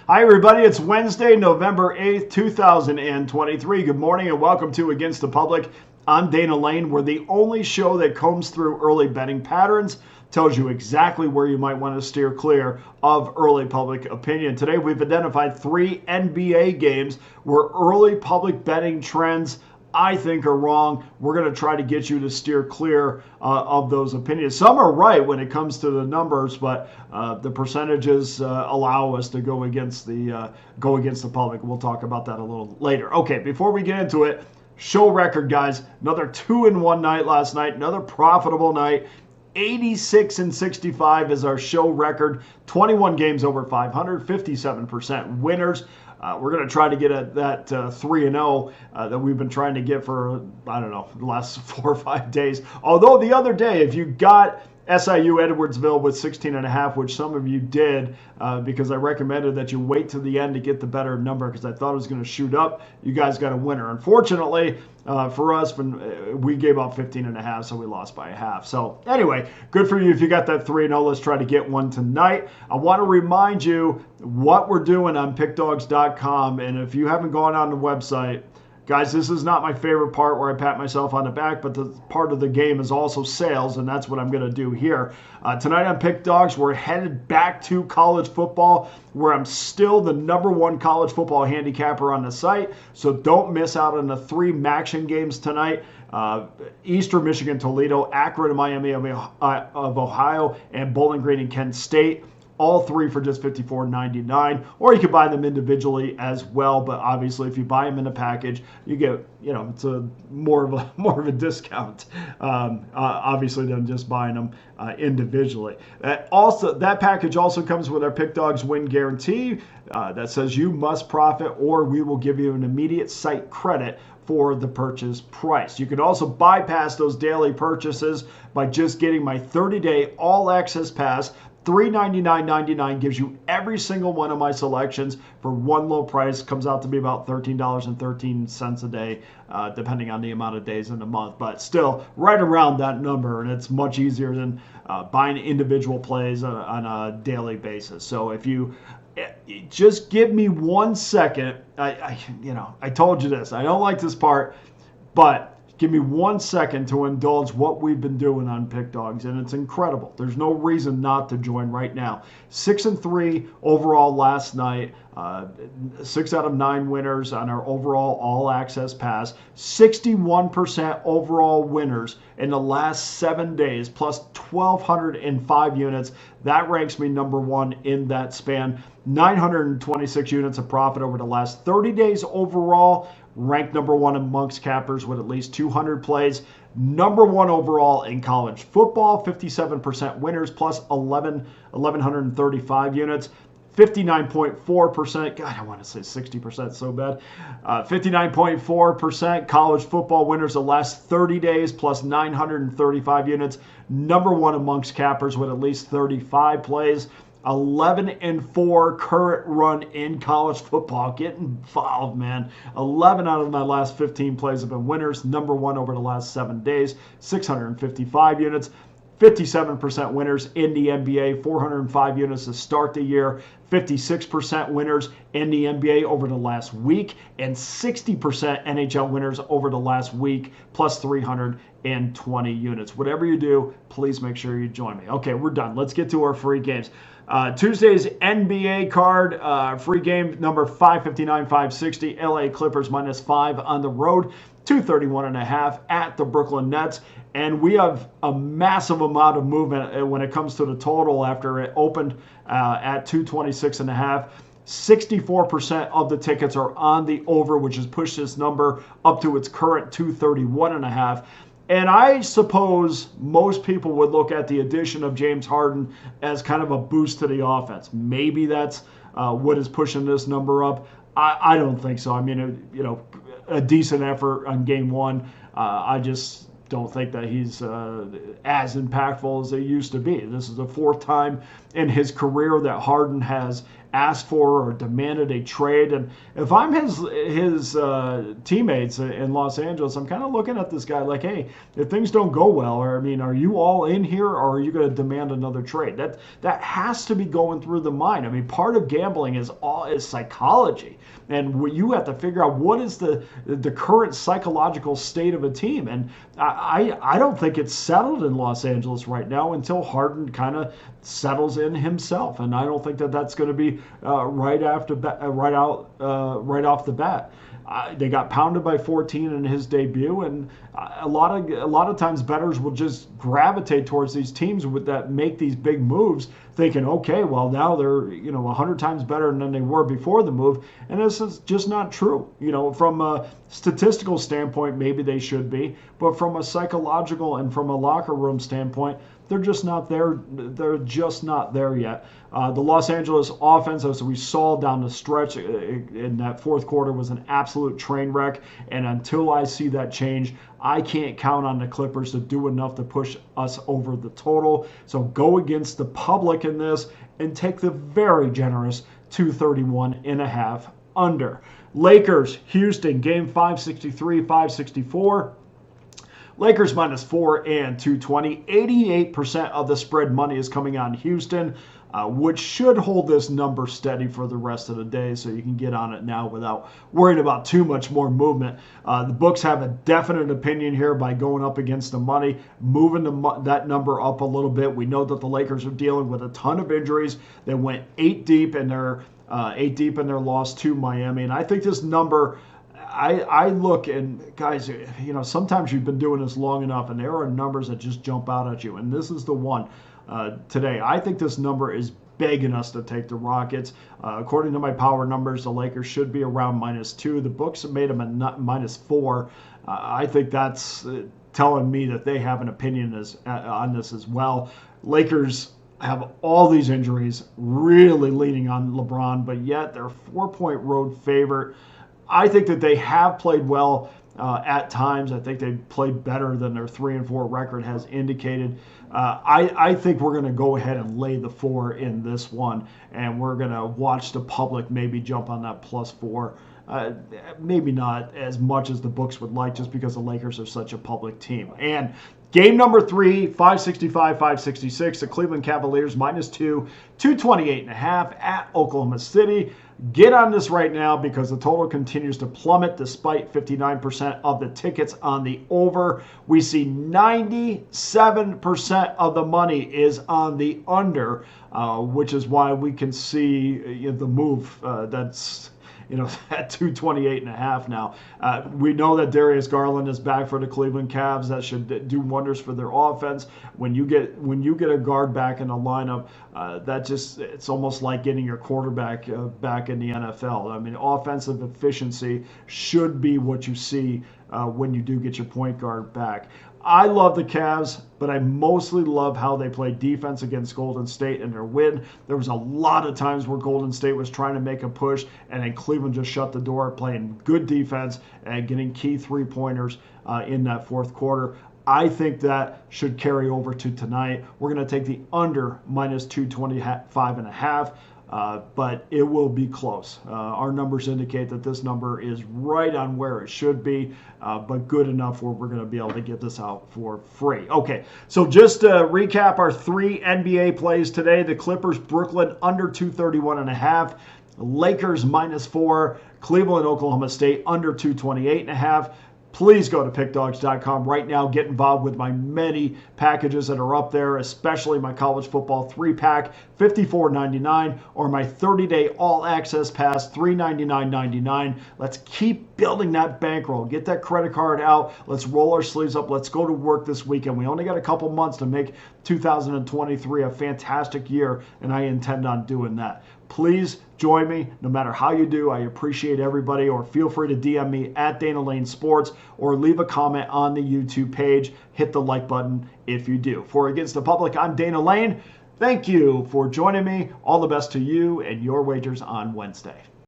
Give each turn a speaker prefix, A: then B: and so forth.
A: Hi, everybody. It's Wednesday, November 8th, 2023. Good morning and welcome to Against the Public. I'm Dana Lane. We're the only show that combs through early betting patterns, tells you exactly where you might want to steer clear of early public opinion. Today, we've identified 3 NBA games where early public betting trends I think are wrong. We're going to try to get you to steer clear of those opinions. Some are right when it comes to the numbers, but the percentages allow us to go against the public. We'll talk about that a little later. Okay, before we get into it, show record, guys. Another 2-1 night last night. Another profitable night. 86-65 is our show record. 21 games over 500. 57% winners. We're going to try to get at that 3-0 that we've been trying to get for, I don't know, the last 4 or 5 days. Although the other day, if you got SIU Edwardsville with 16.5, which some of you did, because I recommended that you wait to the end to get the better number because I thought it was going to shoot up. You guys got a winner. Unfortunately, for us, we gave up 15.5, so we lost by a half. So anyway, good for you if you got that 3-0. Let's try to get one tonight. I want to remind you what we're doing on Pickdawgz.com, and if you haven't gone on the website, guys, this is not my favorite part where I pat myself on the back, but the part of the game is also sales, and that's what I'm going to do here. Tonight on Pick Dawgz, we're headed back to college football, where I'm still the #1 college football handicapper on the site, so don't miss out on the 3 Maction games tonight. Eastern Michigan, Toledo, Akron and Miami of Ohio, and Bowling Green and Kent State. All 3 for just $54.99, or you can buy them individually as well. But obviously, if you buy them in a package, you get, it's a more of a discount, obviously, than just buying them individually. That package also comes with our Pick Dawgz win guarantee that says you must profit, or we will give you an immediate site credit for the purchase price. You can also bypass those daily purchases by just getting my 30-day all-access pass. $399.99 gives you every single one of my selections for one low price. Comes out to be about $13.13 a day, depending on the amount of days in the month. But still, right around that number, and it's much easier than buying individual plays on a daily basis. So if you just give me 1 second, I told you this. I don't like this part, but give me 1 second to indulge what we've been doing on Pick Dawgz, and it's incredible. There's no reason not to join right now. 6-3 overall last night. 6 out of 9 winners on our overall all-access pass. 61% overall winners in the last 7 days, plus 1,205 units. That ranks me #1 in that span. 926 units of profit over the last 30 days overall. Ranked #1 amongst cappers with at least 200 plays. #1 overall in college football. 57% winners plus 1,135 units. 59.4%, God, I want to say 60% so bad. 59.4% college football winners the last 30 days plus 935 units. #1 amongst cappers with at least 35 plays. 11-4 current run in college football. Get involved, man. 11 out of my last 15 plays have been winners. #1 over the last 7 days. 655 units. 57% winners in the NBA, 405 units to start the year, 56% winners in the NBA over the last week, and 60% NHL winners over the last week, plus 320 units. Whatever you do, please make sure you join me. Okay, we're done. Let's get to our free games. Tuesday's NBA card, free game number 559-560, LA Clippers -5 on the road, 231.5 at the Brooklyn Nets. And we have a massive amount of movement when it comes to the total after it opened at 226.5. 64% of the tickets are on the over, which has pushed this number up to its current 231.5. And I suppose most people would look at the addition of James Harden as kind of a boost to the offense. Maybe that's what is pushing this number up. I don't think so. I mean, a decent effort on game 1. I just don't think that he's as impactful as he used to be. This is the 4th time in his career that Harden has asked for or demanded a trade. And if I'm his teammates in Los Angeles, I'm kind of looking at this guy like, hey, if things don't go well, or I mean, are you all in here, or are you going to demand another trade? That has to be going through the mind. I mean, part of gambling is psychology, and you have to figure out what is the current psychological state of a team. And I don't think it's settled in Los Angeles right now until Harden kind of settles in himself, and I don't think that's going to be right off the bat. They got pounded by 14 in his debut, and a lot of times bettors will just gravitate towards these teams that make these big moves, thinking, okay, well now they're 100 times better than they were before the move, and this is just not true. From a statistical standpoint, maybe they should be, but from a psychological and from a locker room standpoint, they're just not there. They're just not there yet. The Los Angeles offense, as we saw down the stretch in that fourth quarter, was an absolute train wreck. And until I see that change, I can't count on the Clippers to do enough to push us over the total. So go against the public in this and take the very generous 231.5 under. Lakers, Houston, game 563, 564. Lakers -4 and 220. 88% of the spread money is coming on Houston, which should hold this number steady for the rest of the day, so you can get on it now without worrying about too much more movement. The books have a definite opinion here by going up against the money, moving that number up a little bit. We know that the Lakers are dealing with a ton of injuries. They went 8 deep in their loss to Miami, and I think this number. I look, and guys, sometimes you've been doing this long enough, and there are numbers that just jump out at you, and this is the one today. I think this number is begging us to take the Rockets. According to my power numbers, the Lakers should be around -2. The books have made them a -4. I think that's telling me that they have an opinion on this as well. Lakers have all these injuries, really leaning on LeBron, but yet they're 4-point road favorite. I think that they have played well at times. I think they've played better than their 3-4 record has indicated. I think we're going to go ahead and lay the 4 in this one, and we're going to watch the public maybe jump on that +4. Maybe not as much as the books would like, just because the Lakers are such a public team. And game number 3, 565, 566, the Cleveland Cavaliers -2, 228.5 at Oklahoma City. Get on this right now because the total continues to plummet despite 59% of the tickets on the over. We see 97% of the money is on the under, which is why we can see the move that's at 228.5 now. We know that Darius Garland is back for the Cleveland Cavs. That should do wonders for their offense. When you get a guard back in the lineup, it's almost like getting your quarterback back in the NFL. I mean, offensive efficiency should be what you see when you do get your point guard back. I love the Cavs, but I mostly love how they play defense against Golden State and their win. There was a lot of times where Golden State was trying to make a push, and then Cleveland just shut the door, playing good defense and getting key 3-pointers in that fourth quarter. I think that should carry over to tonight. We're going to take the under -225.5. But it will be close. Our numbers indicate that this number is right on where it should be, but good enough where we're going to be able to get this out for free. Okay, so just to recap our 3 NBA plays today. The Clippers, Brooklyn, under 231.5. Lakers, -4. Cleveland, Oklahoma State, under 228.5. Please go to pickdawgz.com right now. Get involved with my many packages that are up there, especially my college football 3-pack, $54.99, or my 30-day all-access pass, $399.99. Let's keep building that bankroll. Get that credit card out. Let's roll our sleeves up. Let's go to work this weekend. We only got a couple months to make 2023 a fantastic year, and I intend on doing that. Please join me no matter how you do. I appreciate everybody, or feel free to DM me at Dana Lane Sports, or leave a comment on the YouTube page. Hit the like button if you do. For Against the Public, I'm Dana Lane. Thank you for joining me. All the best to you and your wagers on Wednesday.